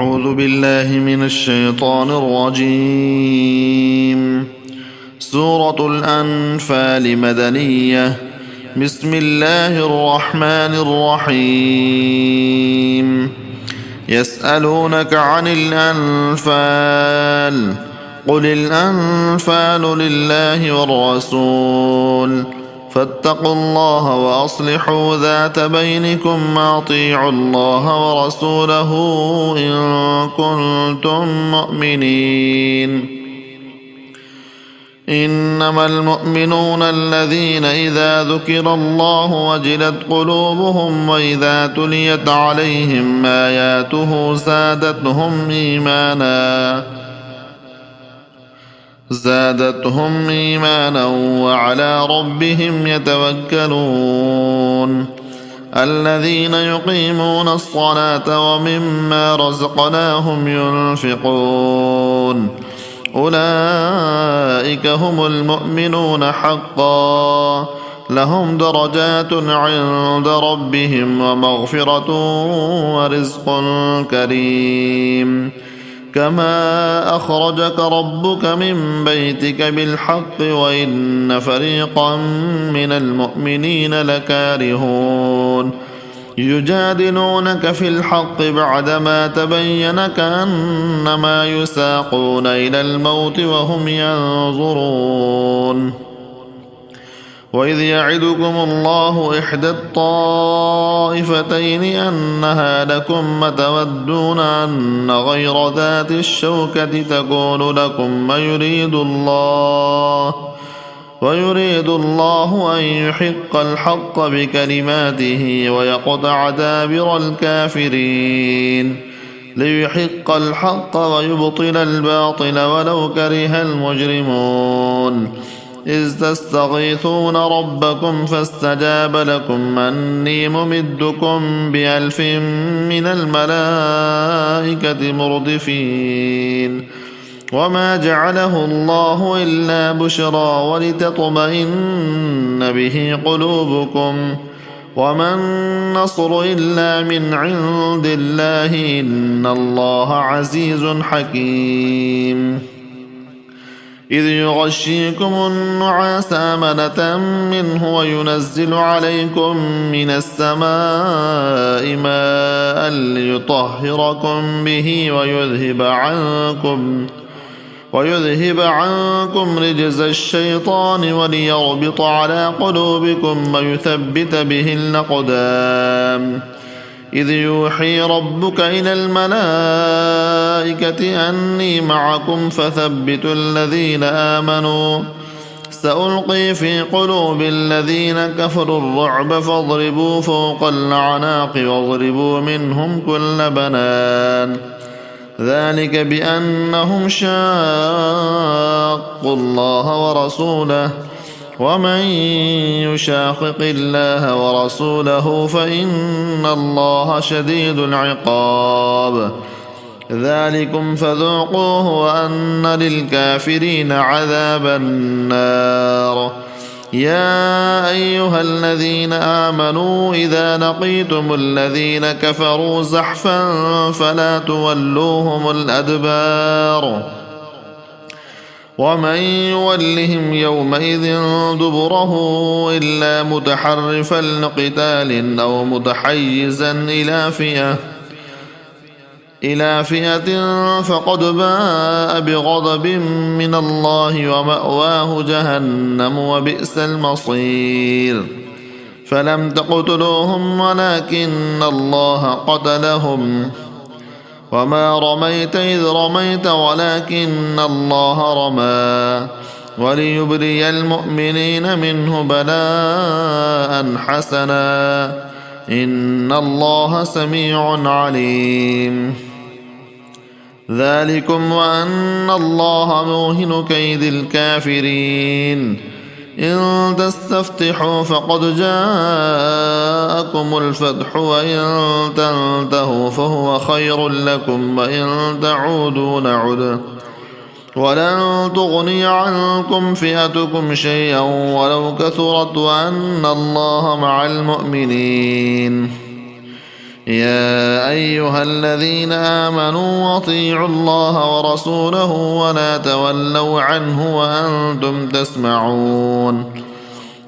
أعوذ بالله من الشيطان الرجيم. سورة الأنفال مدنية. بسم الله الرحمن الرحيم. يسألونك عن الأنفال قل الأنفال لله والرسول فاتقوا الله وأصلحوا ذات بينكم وأطيعوا الله ورسوله إن كنتم مؤمنين. إنما المؤمنون الذين إذا ذكر الله وجلت قلوبهم وإذا تليت عليهم آياته زادتهم إيمانا وعلى ربهم يتوكلون. الذين يقيمون الصلاة ومما رزقناهم ينفقون أولئك هم المؤمنون حقا لهم درجات عند ربهم ومغفرة ورزق كريم. كما أخرجك ربك من بيتك بالحق وإن فريقا من المؤمنين لكارهون يجادلونك في الحق بعدما تبين كأنما يساقون إلى الموت وهم ينظرون. وإذ يعدكم الله إحدى الطائفتين أنها لكم وتودون أن غير ذات الشوكة تكون لكم ويريد الله أن يحق الحق بكلماته ويقطع دابر الكافرين ليحق الحق ويبطل الباطل ولو كره المجرمون. إذ تستغيثون ربكم فاستجاب لكم أني ممدكم ب1000 من الملائكة مردفين. وما جعله الله إلا بشرى ولتطمئن به قلوبكم وما النصر إلا من عند الله إن الله عزيز حكيم. إذ يغشيكم النعاس أمنة منه وينزل عليكم من السماء ماء ليطهركم به ويذهب عنكم رجز الشيطان وليربط على قلوبكم ويثبت به الأقدام. إذ يوحي ربك إلى الملائكة أني معكم فثبتوا الذين آمنوا سألقي في قلوب الذين كفروا الرعب فاضربوا فوق الأعناق واضربوا منهم كل بنان. ذلك بأنهم شاقوا الله ورسوله ومن يشاقق الله ورسوله فإن الله شديد العقاب. ذلكم فذوقوه وأن للكافرين عذاب النار. يا أيها الذين آمنوا إذا لقيتم الذين كفروا زحفا فلا تولوهم الأدبار ومن يولهم يومئذ دبره إلا متحرفا لقتال أو متحيزا إلى فئة فقد باء بغضب من الله ومأواه جهنم وبئس المصير. فلم تقتلوهم ولكن الله قتلهم وما رميت إذ رميت ولكن الله رمى وليبري المؤمنين منه بلاء حسنا إن الله سميع عليم. ذلكم وأن الله موهن كيد الكافرين. إن تستفتحوا فقد جاءكم الفتح وإن تنتهوا فهو خير لكم وإن تعودوا نعد ولن تغني عنكم فئتكم شيئا ولو كثرت وأن الله مع المؤمنين. يا أيها الذين آمنوا أطيعوا الله ورسوله ولا تولوا عنه وأنتم تسمعون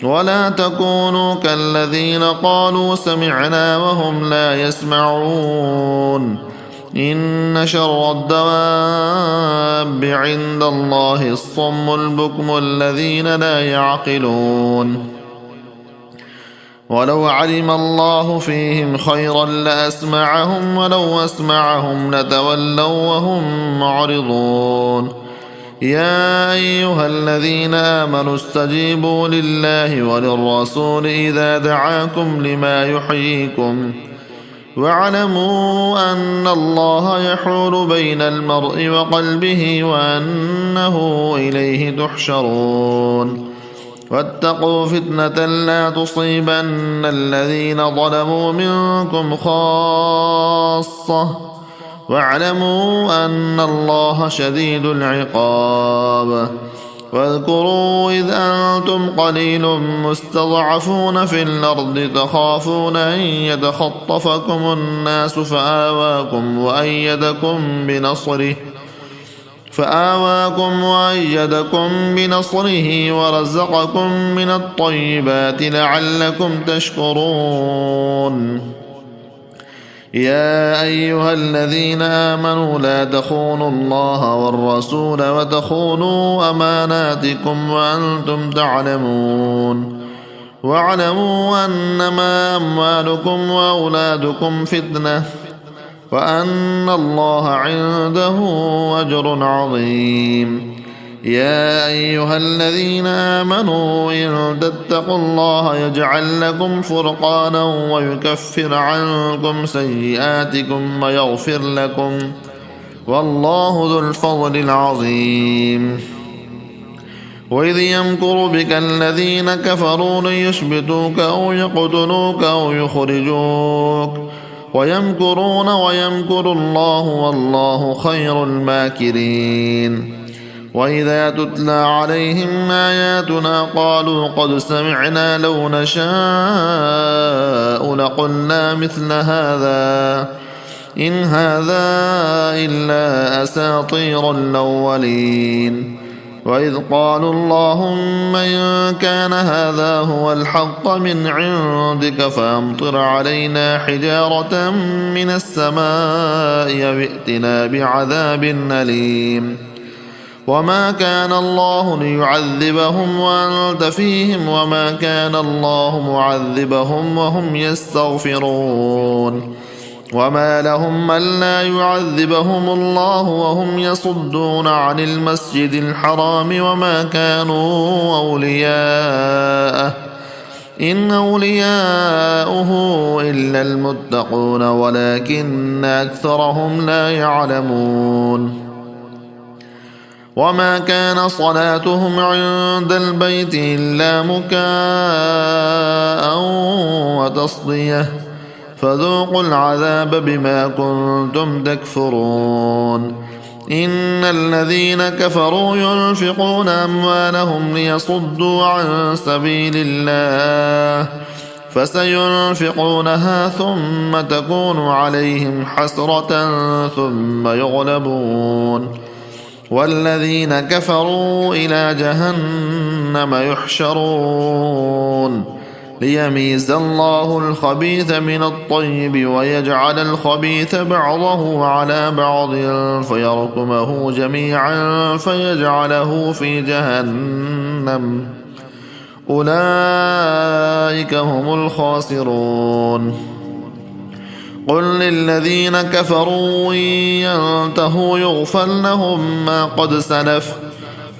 ولا تكونوا كالذين قالوا سمعنا وهم لا يسمعون إن شر الدواب عند الله الصم البكم الذين لا يعقلون ولو علم الله فيهم خيرا لأسمعهم ولو أسمعهم لتولوا وهم معرضون يا أيها الذين آمنوا استجيبوا لله وللرسول إذا دعاكم لما يحييكم واعلموا أن الله يحول بين المرء وقلبه وأنه إليه تحشرون واتقوا فتنة لا تصيبن الذين ظلموا منكم خاصة واعلموا أن الله شديد العقاب واذكروا إذ أنتم قليل مستضعفون في الأرض تخافون أن يتخطفكم الناس فآواكم وأيدكم بنصره ورزقكم من الطيبات لعلكم تشكرون يا أيها الذين آمنوا لا تخونوا الله والرسول وتخونوا أماناتكم وأنتم تعلمون واعلموا أنما أموالكم وأولادكم فتنة وأن الله عنده أجر عظيم يا أيها الذين آمنوا إن تتقوا الله يجعل لكم فرقانا ويكفر عنكم سيئاتكم ويغفر لكم والله ذو الفضل العظيم وإذ يمكر بك الذين كفروا ليثبتوك أو يقتلوك أو يخرجوك ويمكرون ويمكر الله والله خير الماكرين وإذا تتلى عليهم آياتنا قالوا قد سمعنا لو نشاء لقلنا مثل هذا إن هذا إلا أساطير الأولين وإذ قالوا اللهم إن كان هذا هو الحق من عندك فأمطر علينا حجارة من السماء أو ائتنا بعذاب أليم وما كان الله ليعذبهم وأنت فيهم وما كان الله معذبهم وهم يستغفرون وما لهم ألا يعذبهم الله وهم يصدون عن المسجد الحرام وما كانوا أولياءه إن أولياؤه إلا المتقون ولكن أكثرهم لا يعلمون وما كان صلاتهم عند البيت إلا مكاء وتصدية فذوقوا العذاب بما كنتم تكفرون إن الذين كفروا ينفقون أموالهم ليصدوا عن سبيل الله فسينفقونها ثم تكون عليهم حسرة ثم يغلبون والذين كفروا إلى جهنم يحشرون ليميز الله الخبيث من الطيب ويجعل الخبيث بعضه على بعض فيركمه جميعا فيجعله في جهنم أولئك هم الخاسرون قل للذين كفروا إن ينتهوا يغفر لهم ما قد سلف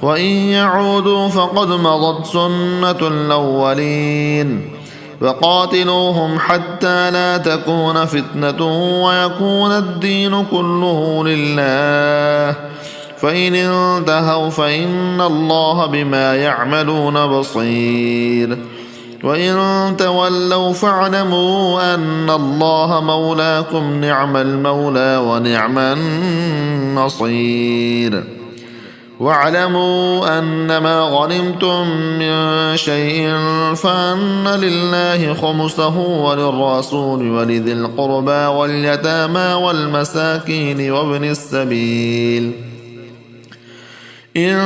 وإن يعودوا فقد مضت سنة الأولين وقاتلوهم حتى لا تكون فتنة ويكون الدين كله لله فإن انتهوا فإن الله بما يعملون بصير وإن تولوا فاعلموا أن الله مولاكم نعم المولى ونعم النصير واعلموا أنما غنمتم من شيء فأن لله خمسه وللرسول ولذي القربى واليتامى والمساكين وابن السبيل إن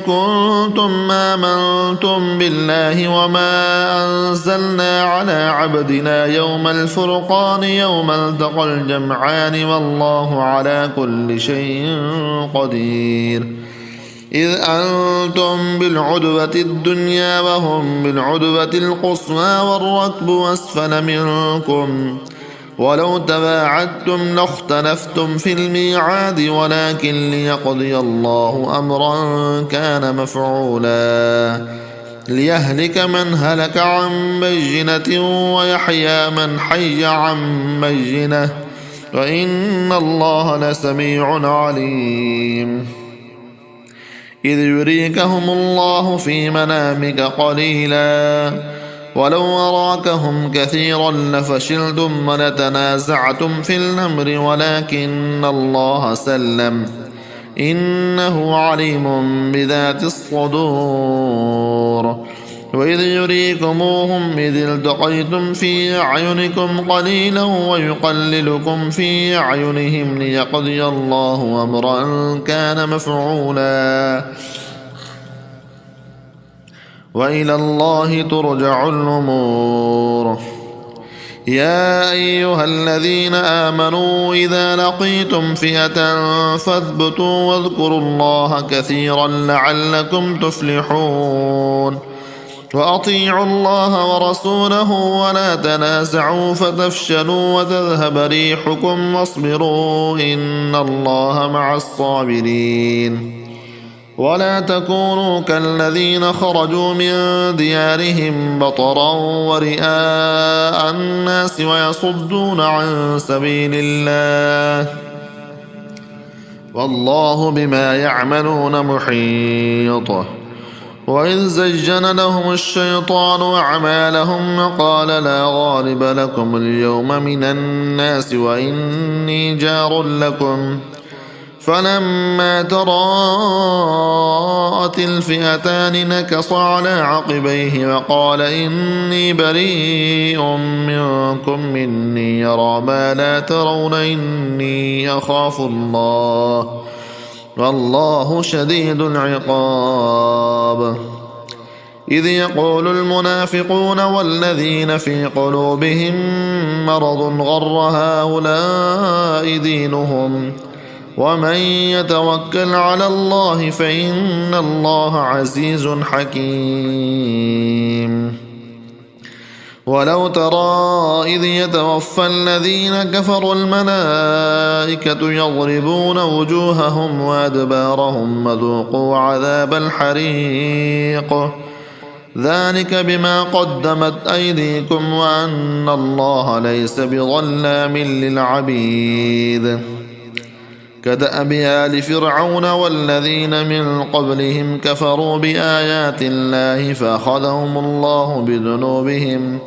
كنتم آمنتم بالله وما أنزلنا على عبدنا يوم الفرقان يوم التقى الجمعان والله على كل شيء قدير إذ أنتم بالعدوة الدنيا وهم بالعدوة القصوى والركب أسفل منكم ولو تواعدتم لاختلفتم في الميعاد ولكن ليقضي الله أمرا كان مفعولا ليهلك من هلك عن بينة ويحيى من حي عن بينة وإن الله لسميع عليم إذ يريكهم الله في منامك قليلا ولو أراكهم كثيرا لفشلتم ولتنازعتم في الأمر ولكن الله سلم إنه عليم بذات الصدور وإذ يريكموهم إذ التقيتم في أعينكم قليلا ويقللكم في أعينهم ليقضي الله أمرا كان مفعولا وإلى الله ترجع الأمور يا أيها الذين آمنوا إذا لقيتم فئة فاثبتوا واذكروا الله كثيرا لعلكم تفلحون وأطيعوا الله ورسوله ولا تنازعوا فتفشلوا وتذهب ريحكم واصبروا إن الله مع الصابرين ولا تكونوا كالذين خرجوا من ديارهم بطرا ورئاء الناس ويصدون عن سبيل الله والله بما يعملون محيط وإذ زين لهم الشيطان أعمالهم وقال لا غالب لكم اليوم من الناس وإني جار لكم فلما تراءت الفئتان نكص على عقبيه وقال إني بريء منكم مني يرى ما لا ترون إني أخاف الله والله شديد العقاب إذ يقول المنافقون والذين في قلوبهم مرض غر هؤلاء دينهم ومن يتوكل على الله فإن الله عزيز حكيم ولو ترى إذ يتوفى الذين كفروا الملائكة يضربون وجوههم وأدبارهم وذوقوا عذاب الحريق ذلك بما قدمت أيديكم وأن الله ليس بظلام للعبيد كدأب آل فرعون والذين من قبلهم كفروا بآيات الله فأخذهم الله بذنوبهم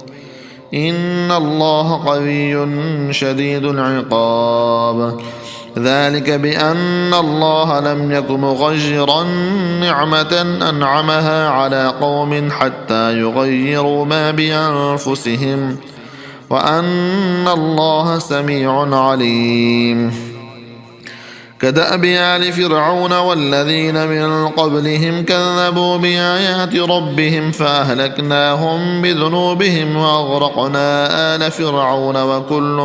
إن الله قوي شديد العقاب ذلك بأن الله لم يك مغيرا نعمة أنعمها على قوم حتى يغيروا ما بأنفسهم وأن الله سميع عليم كدأب آل فرعون والذين من قبلهم كذبوا بآيات ربهم فأهلكناهم بذنوبهم وأغرقنا آل فرعون وكل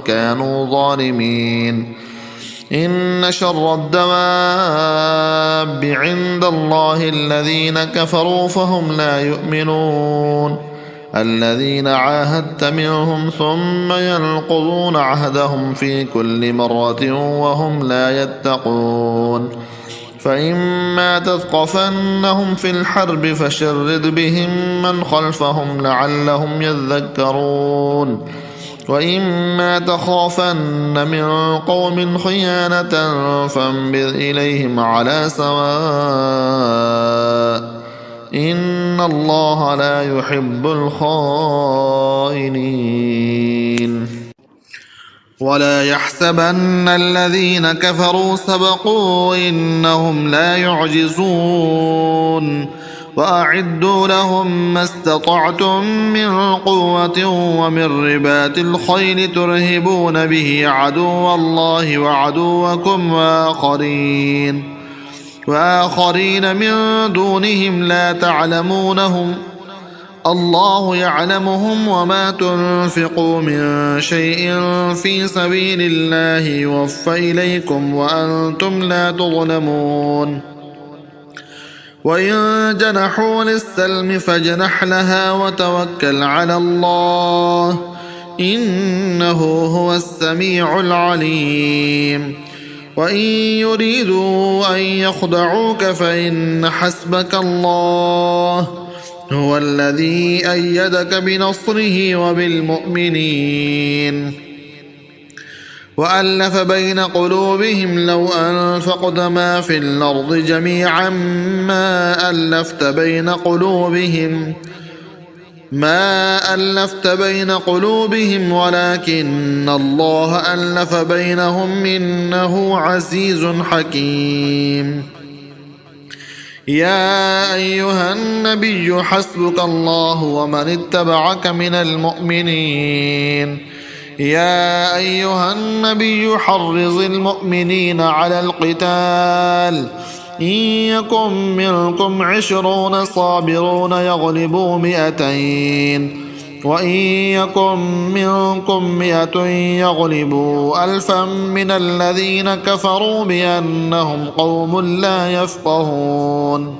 كانوا ظالمين إن شر الدواب عند الله الذين كفروا فهم لا يؤمنون الذين عاهدت منهم ثم ينقضون عهدهم في كل مرة وهم لا يتقون فإما تثقفنهم في الحرب فشرد بهم من خلفهم لعلهم يذكرون وإما تخافن من قوم خيانة فانبذ إليهم على سواء إن الله لا يحب الخائنين ولا يحسبن الذين كفروا سبقوا إنهم لا يعجزون وأعدوا لهم ما استطعتم من قوة ومن رباط الخيل ترهبون به عدو الله وعدوكم وآخرين من دونهم لا تعلمونهم الله يعلمهم وما تنفقوا من شيء في سبيل الله يوفى إليكم وأنتم لا تظلمون وإن جنحوا للسلم فاجنح لها وتوكل على الله إنه هو السميع العليم وإن يريدوا أن يخدعوك فإن حسبك الله هو الذي أيدك بنصره وبالمؤمنين وألف بين قلوبهم لو أنفقت ما في الأرض جميعا ما ألفت بين قلوبهم ولكن الله ألف بينهم إنه عزيز حكيم يا أيها النبي حسبك الله ومن اتبعك من المؤمنين يا أيها النبي حرض المؤمنين على القتال إن يكن منكم 20 صابرون يغلبوا 200 وإن يكن منكم 100 يغلبوا 1000 من الذين كفروا بأنهم قوم لا يفقهون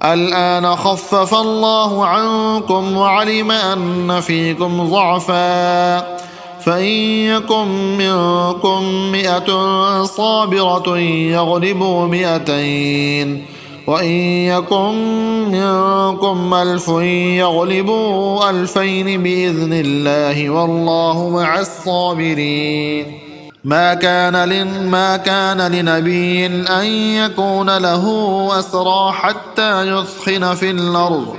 الآن خفف الله عنكم وعلم أن فيكم ضعفا فإن يكن منكم 100 صابرة يغلبوا 200 وإن يكن منكم 1000 يغلبوا 2000 بإذن الله والله مع الصابرين ما كان لنبي أن يكون له أسرى حتى يثخن في الأرض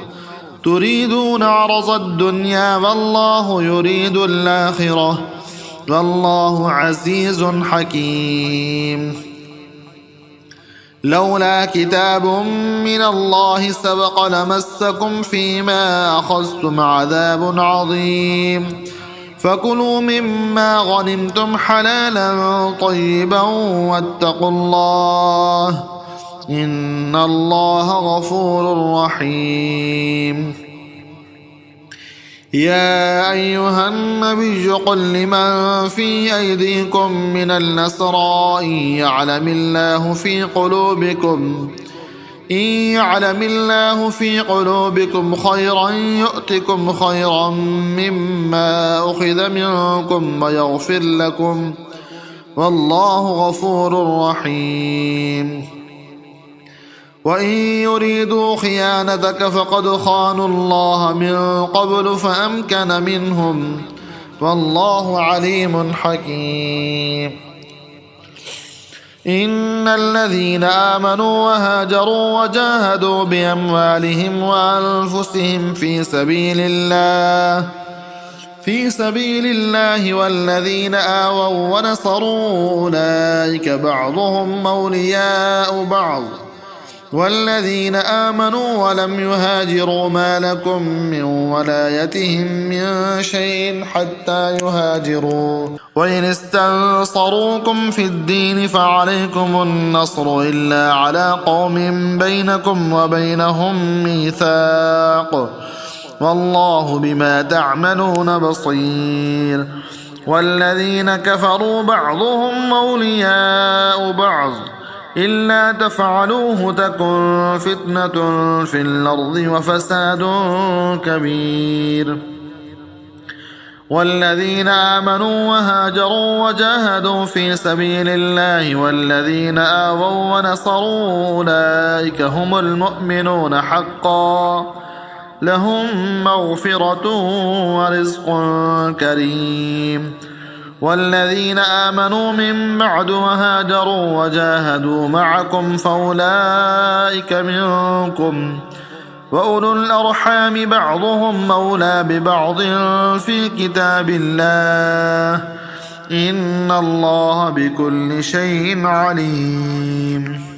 تريدون عرض الدنيا والله يريد الآخرة والله عزيز حكيم لولا كتاب من الله سبق لمسكم فيما أخذتم عذاب عظيم فكلوا مما غنمتم حلالا طيبا واتقوا الله إن الله غفور رحيم يا أيها النبي قل لمن في أيديكم من الأسرى إن يعلم الله في قلوبكم خيرا يؤتكم خيرا مما أخذ منكم ويغفر لكم والله غفور رحيم وإن يريدوا خيانتك فقد خانوا الله من قبل فأمكن منهم والله عليم حكيم إن الذين آمنوا وهاجروا وجاهدوا بأموالهم وأنفسهم في سبيل الله والذين آووا ونصروا أولئك بعضهم أولياء بعض والذين آمنوا ولم يهاجروا ما لكم من ولايتهم من شيء حتى يهاجروا وإن استنصروكم في الدين فعليكم النصر إلا على قوم بينكم وبينهم ميثاق والله بما تعملون بصير والذين كفروا بعضهم أولياء بعض إلا تفعلوه تكن فتنة في الأرض وفساد كبير والذين آمنوا وهاجروا وجاهدوا في سبيل الله والذين آووا ونصروا أولئك هم المؤمنون حقا لهم مغفرة ورزق كريم والذين آمنوا من بعد وهاجروا وجاهدوا معكم فأولئك وأولو الأرحام بعضهم مولى ببعض في كتاب الله إن الله بكل شيء عليم.